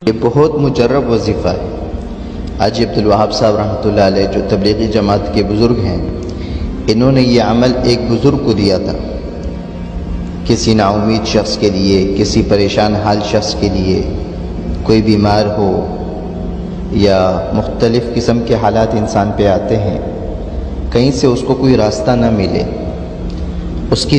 یہ بہت مجرب وظیفہ ہے۔ حاجی عبدالوہاب صاحب رحمۃ اللہ علیہ جو تبلیغی جماعت کے بزرگ ہیں، انہوں نے یہ عمل ایک بزرگ کو دیا تھا، کسی نا امید شخص کے لیے، کسی پریشان حال شخص کے لیے، کوئی بیمار ہو یا مختلف قسم کے حالات انسان پہ آتے ہیں، کہیں سے اس کو کوئی راستہ نہ ملے، اس کی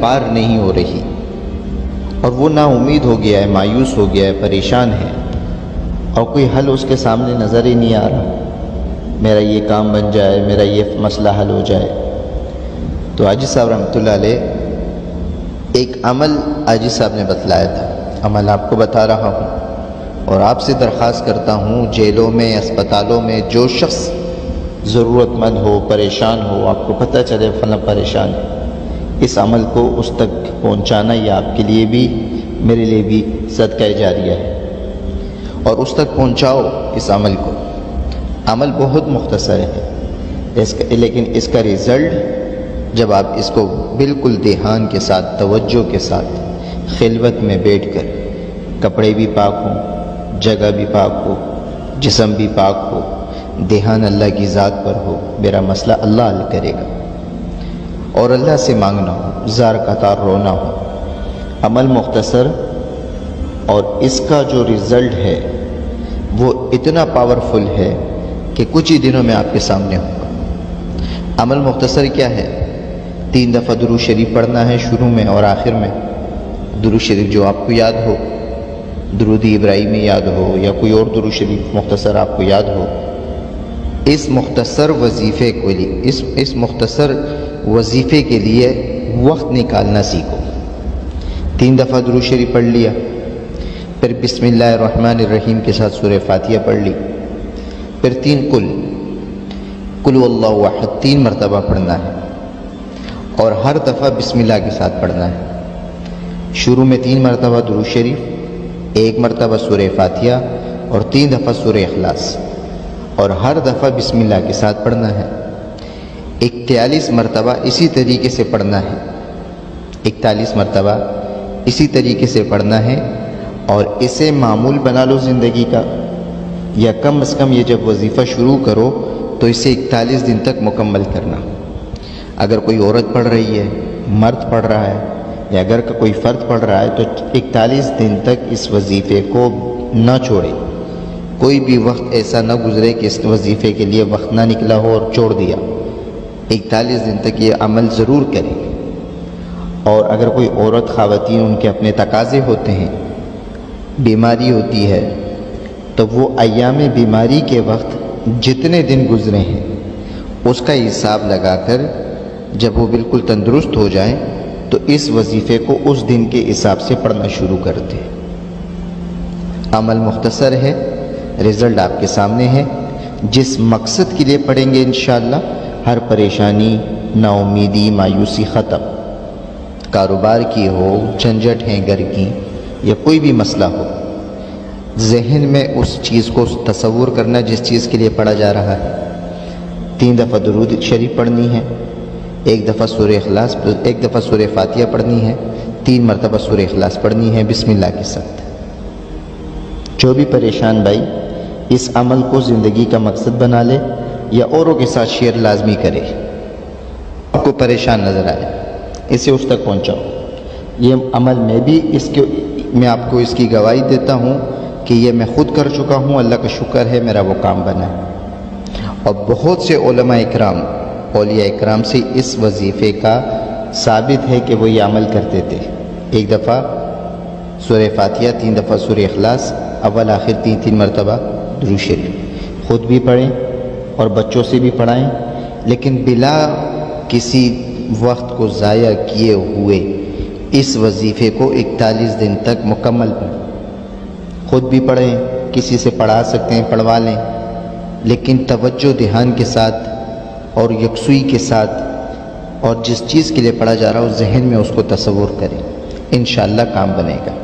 پار نہیں ہو رہی اور وہ نا امید ہو گیا ہے، مایوس ہو گیا ہے، پریشان ہے اور کوئی حل اس کے سامنے نظر ہی نہیں آ رہا، میرا یہ کام بن جائے، میرا یہ مسئلہ حل ہو جائے۔ تو حاجی صاحب رحمۃ اللہ علیہ ایک عمل حاجی صاحب نے بتلایا تھا، عمل آپ کو بتا رہا ہوں اور آپ سے درخواست کرتا ہوں، جیلوں میں، اسپتالوں میں جو شخص ضرورت مند ہو، پریشان ہو، آپ کو پتہ چلے فلاں پریشان ہے، اس عمل کو اس تک پہنچانا یہ آپ کے لیے بھی میرے لیے بھی صدقہ جاریہ ہے، اور اس تک پہنچاؤ اس عمل کو۔ عمل بہت مختصر ہے لیکن اس کا رزلٹ جب آپ اس کو بالکل دھیان کے ساتھ، توجہ کے ساتھ، خلوت میں بیٹھ کر، کپڑے بھی پاک ہوں، جگہ بھی پاک ہو، جسم بھی پاک ہو، دھیان اللہ کی ذات پر ہو، میرا مسئلہ اللہ حل کرے گا اور اللہ سے مانگنا ہو، زار قطار رونا ہو۔ عمل مختصر اور اس کا جو رزلٹ ہے وہ اتنا پاورفل ہے کہ کچھ ہی دنوں میں آپ کے سامنے ہوگا۔ عمل مختصر کیا ہے؟ 3 دفعہ درود شریف پڑھنا ہے، شروع میں اور آخر میں۔ درود شریف جو آپ کو یاد ہو، درود ابراہیمی یاد ہو یا کوئی اور درود شریف مختصر آپ کو یاد ہو، اس مختصر وظیفے کو اس مختصر وظیفے کے لیے وقت نکالنا سیکھو۔ 3 دفعہ درود شریف پڑھ لیا، پھر بسم اللہ الرحمن الرحیم کے ساتھ سورہ فاتحہ پڑھ لی، پھر 3 قل واللہ احد 3 مرتبہ پڑھنا ہے اور ہر دفعہ بسم اللہ کے ساتھ پڑھنا ہے۔ شروع میں 3 مرتبہ درود شریف، 1 مرتبہ سورہ فاتحہ اور 3 دفعہ سورہ اخلاص، اور ہر دفعہ بسم اللہ کے ساتھ پڑھنا ہے۔ 41 مرتبہ اسی طریقے سے پڑھنا ہے، 41 مرتبہ اسی طریقے سے پڑھنا ہے، اور اسے معمول بنا لو زندگی کا، یا کم از کم یہ جب وظیفہ شروع کرو تو اسے 41 دن تک مکمل کرنا۔ اگر کوئی عورت پڑھ رہی ہے، مرد پڑھ رہا ہے، یا اگر کوئی فرد پڑھ رہا ہے تو 41 دن تک اس وظیفے کو نہ چھوڑے۔ کوئی بھی وقت ایسا نہ گزرے کہ اس وظیفے کے لیے وقت نہ نکلا ہو اور چھوڑ دیا۔ 41 دن تک یہ عمل ضرور کریں۔ اور اگر کوئی عورت، خواتین، ان کے اپنے تقاضے ہوتے ہیں، بیماری ہوتی ہے، تو وہ ایام بیماری کے وقت جتنے دن گزرے ہیں اس کا حساب لگا کر جب وہ بالکل تندرست ہو جائیں تو اس وظیفے کو اس دن کے حساب سے پڑھنا شروع کر دیں۔ عمل مختصر ہے، رزلٹ آپ کے سامنے ہے۔ جس مقصد کے لیے پڑھیں گے انشاءاللہ ہر پریشانی، نا امیدی، مایوسی ختم۔ کاروبار کی ہو، جھنجھٹ ہیں گھر کی، یا کوئی بھی مسئلہ ہو، ذہن میں اس چیز کو تصور کرنا جس چیز کے لیے پڑھا جا رہا ہے۔ 3 دفعہ درود شریف پڑھنی ہے، 1 دفعہ سورہ اخلاص، 1 دفعہ سورہ فاتحہ پڑھنی ہے، 3 مرتبہ سورہ اخلاص پڑھنی ہے بسم اللہ کے ساتھ۔ جو بھی پریشان بھائی اس عمل کو زندگی کا مقصد بنا لے یا اوروں کے ساتھ شیئر لازمی کرے، آپ کو پریشان نظر آئے اسے اس تک پہنچاؤ۔ یہ عمل میں آپ کو اس کی گواہی دیتا ہوں کہ یہ میں خود کر چکا ہوں، اللہ کا شکر ہے میرا وہ کام بنا ہے۔ اور بہت سے علماء اکرام، اولیاء اکرام سے اس وظیفے کا ثابت ہے کہ وہ یہ عمل کرتے تھے۔ 1 دفعہ سورہ فاتحہ، 3 دفعہ سورہ اخلاص، اول آخر 3 مرتبہ درود شریف۔ خود بھی پڑھیں اور بچوں سے بھی پڑھائیں، لیکن بلا کسی وقت کو ضائع کیے ہوئے اس وظیفے کو 41 دن تک مکمل پڑھیں۔ خود بھی پڑھیں، کسی سے پڑھا سکتے ہیں پڑھوا لیں، لیکن توجہ، دھیان کے ساتھ اور یکسوئی کے ساتھ، اور جس چیز کے لیے پڑھا جا رہا ہو ذہن میں اس کو تصور کریں، انشاءاللہ کام بنے گا۔